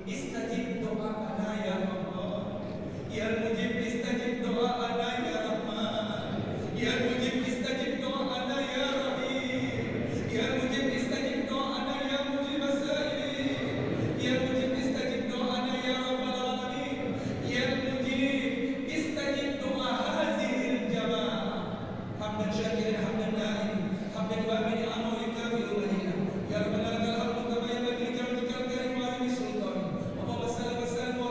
istajib do'ana ya Allah, ya mujib istajib do'ana ya Rahman, ya mujib istajib do'ana ya Rahim, ya mujib istajib do'ana ya mujib as-sa'ilin, ya mujib istajib do'ana ya Rabbal alamin, ya mujib istajib do'a hazihil jamaah. Hamdan syakirin hamdan na'im, hamdan wa'amini anu yukafi umanina, ya Rabbana lakal hamdu kama yanbaghi li jalali karim wa azimi sultani. Allahumma salli wa sallim wa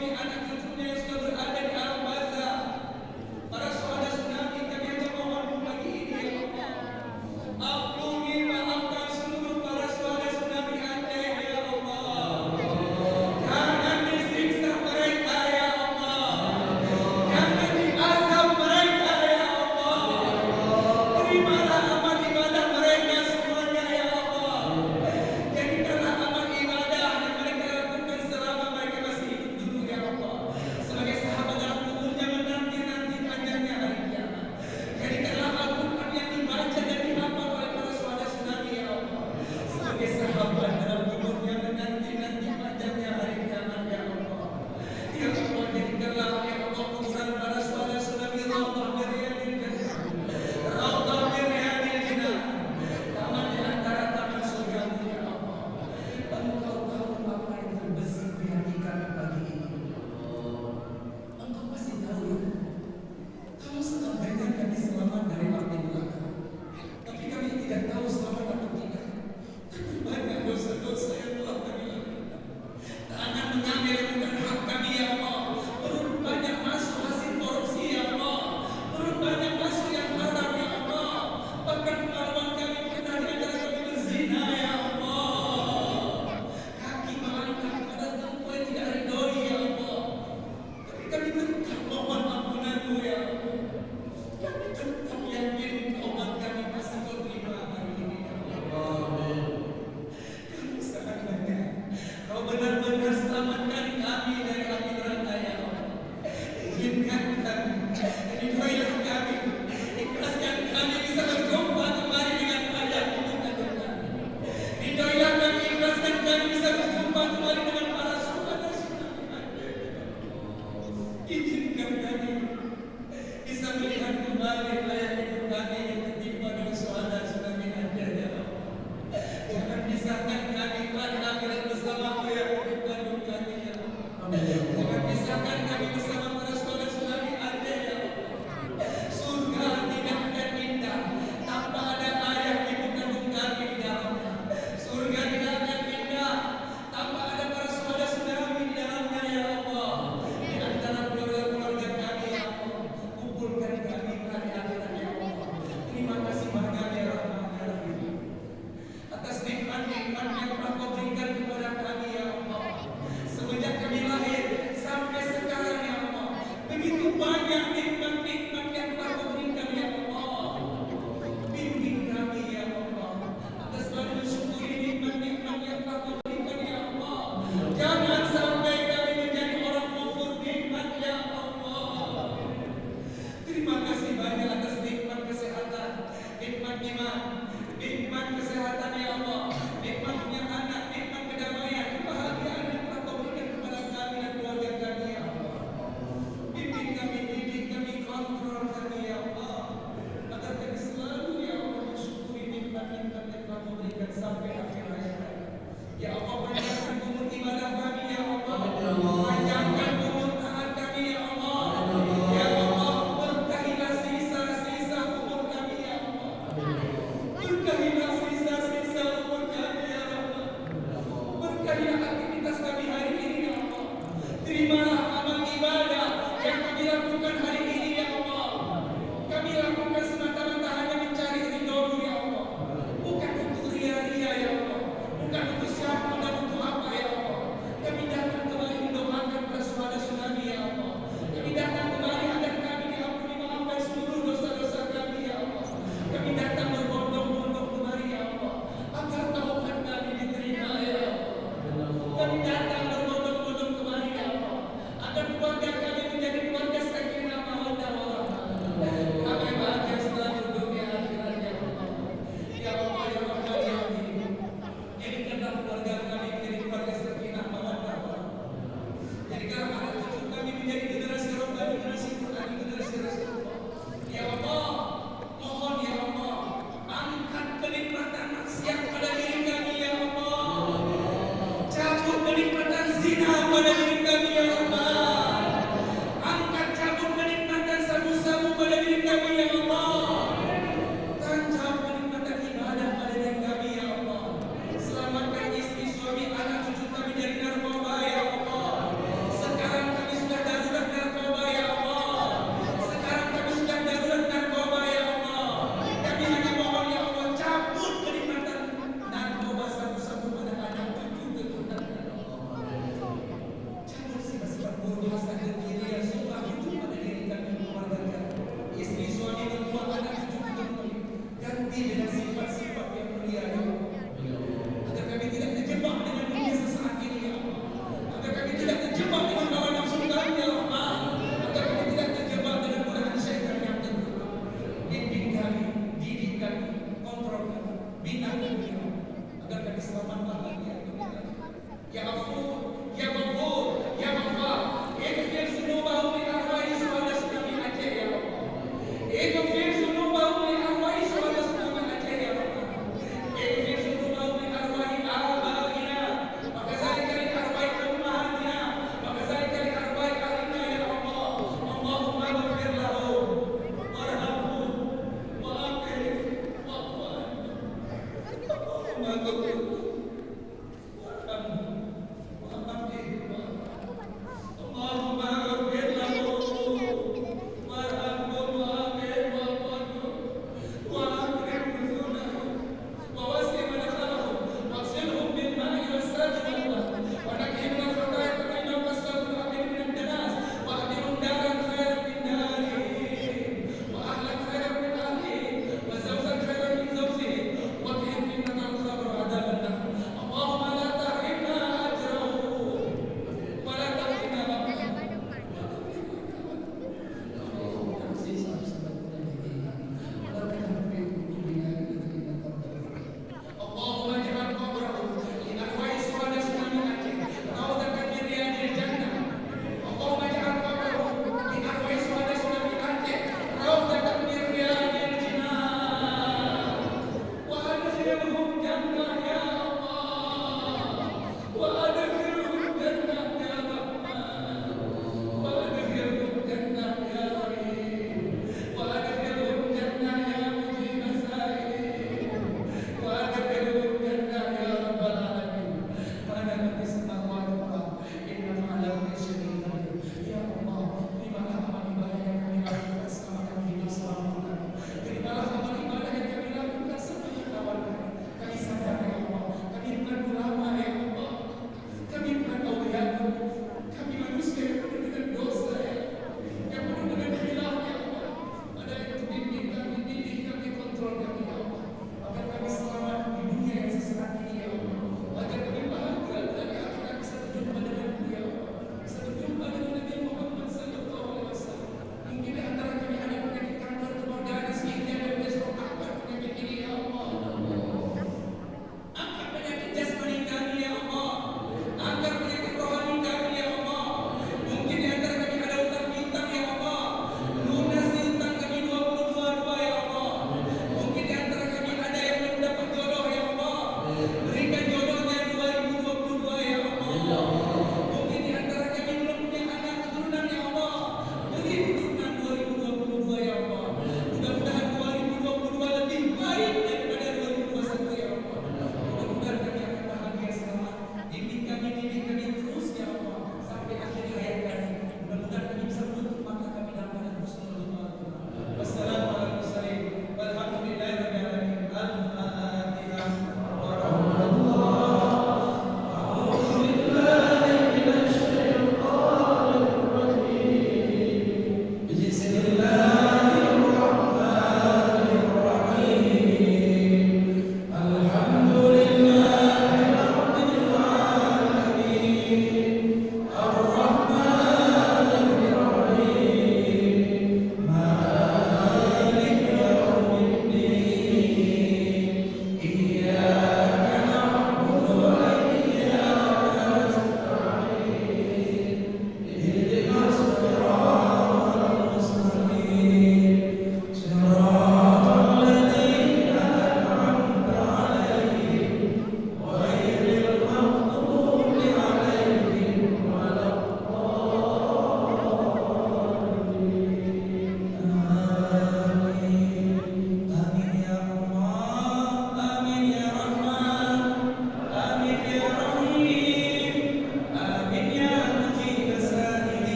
suami anak cucunya yang sudah berada di alam barzah. Para syuhada tsunami kami hanya mohon pagi ini ya Allah. Ampuni maafkan seluruh para syuhada tsunami Aceh ya Allah. Jangan disiksa mereka ya Allah. Jangan diazab mereka ya Allah. Terimalah amal ibadah mereka semuanya ya Allah. Jadikanlah amal ibadah yang mereka lakukan selama mereka masih hidup dulu ya Allah, sebagai sahabat dalam kuburnya menanti-nanti panjangnya hari kiamat. Jadikanlah Al-Quran yang dibaca dan dihafal oleh para syuhada tsunami ya Allah, sebagai sahabat dalam kuburnya menanti-nanti panjangnya hari kiamat ya Allah. Ya Allah, jadikanlah ya Allah kuburan para syuhada tsunami raudhah min riyadil jannah, raudhah min riyadil jannah, taman di antara taman surgamu ya Allah. Engkau tahu apa yang terbesit di hati kami pagi ini. Engkau pasti tahu ya. Kamu sangat banyak kami selamat dari api neraka. Tapi kami tidak tahu selamat atau tidak. Banyak dosa-dosa yang telah kami lakukan. Tangan mengambil bukan hak kami ya Allah. Perut banyak masuk hasil korupsi ya Allah. Perut banyak masuk yang haram ya Allah. Bahkan kemaluan kami pernah di antara kami berzina ya Allah. Kaki melangkah pada tempat yang tidak ridhoi ya Allah. Tapi kami tetap mohon ampunanmu ya Allah. Kami tetap yakin taubat kami pasti kau terima hari ini ya Allah. Kamu sangat banyak. Kau benar-benar selamatkan kami dari api neraka ya Allah. Izinkan kami, ridhoilah kami, ikhlaskan kami bisa berjumpa kembali dengan ayah ibu kandung kami. Ridhoilah kami, ikhlaskan kami bisa berjumpa kembali dengan para syuhada tsunami. Izinkan kami bisa melihat kembali ayah ibu kami yang tertimpa dengan syuhada tsunami Aceh ya Allah. Jangan pisahkan kami pada akhirat bersamamu ya ibu kandung kami ya Allah. Jangan pisahkan kami bersama para syuhada tsunami Aceh ya Allah. Surga tidak akan indah tanpa ada ayah ibu kandung kami di dalamnya. Surga tidak akan indah tanpa ada para syuhada tsunami di dalamnya ya Allah. Di antara keluarga-keluarga kami ya Allah, kumpulkan kami pada akhirat ya Allah. Terima kasih banyak ya Rahman ya Rahim atas nikmat-nikmat yang telah kau berikan kepada kami ya Allah. Semenjak kami lahir sampai sekarang ya Allah, begitu banyak nikmat-nikmat yang telah kau berikan ya Allah. Bimbing kami ya Allah atas selalu mensyukuri nikmat-nikmat yang telah kau berikan ya Allah. Jangan sampai kami menjadi orang kufur nikmat ya Allah. Terima kasih banyak atas nikmat kesehatan, nikmat iman, nikmat kesehatan ya Allah, nikmat punya anak, nikmat kedamaian, kebahagiaan yang telah kau berikan kepada kami dan keluarga kami ya Allah. Bimbing kami, didik kami, kontrol kami ya Allah, agar kami selalu ya Allah mensyukuri nikmat-nikmat yang telah kau berikan sampai akhir hayat kami. Ya Allah, panjangkan umur ibadah kami ya Allah, panjangkan umur taat kami ya Allah. Ya Allah, berkahilah sisa-sisa umur kami ya Allah. Berkahilah sisa-sisa umur kami ya Allah. Berkahilah aktivitas kami hari ini ya Allah. Terimalah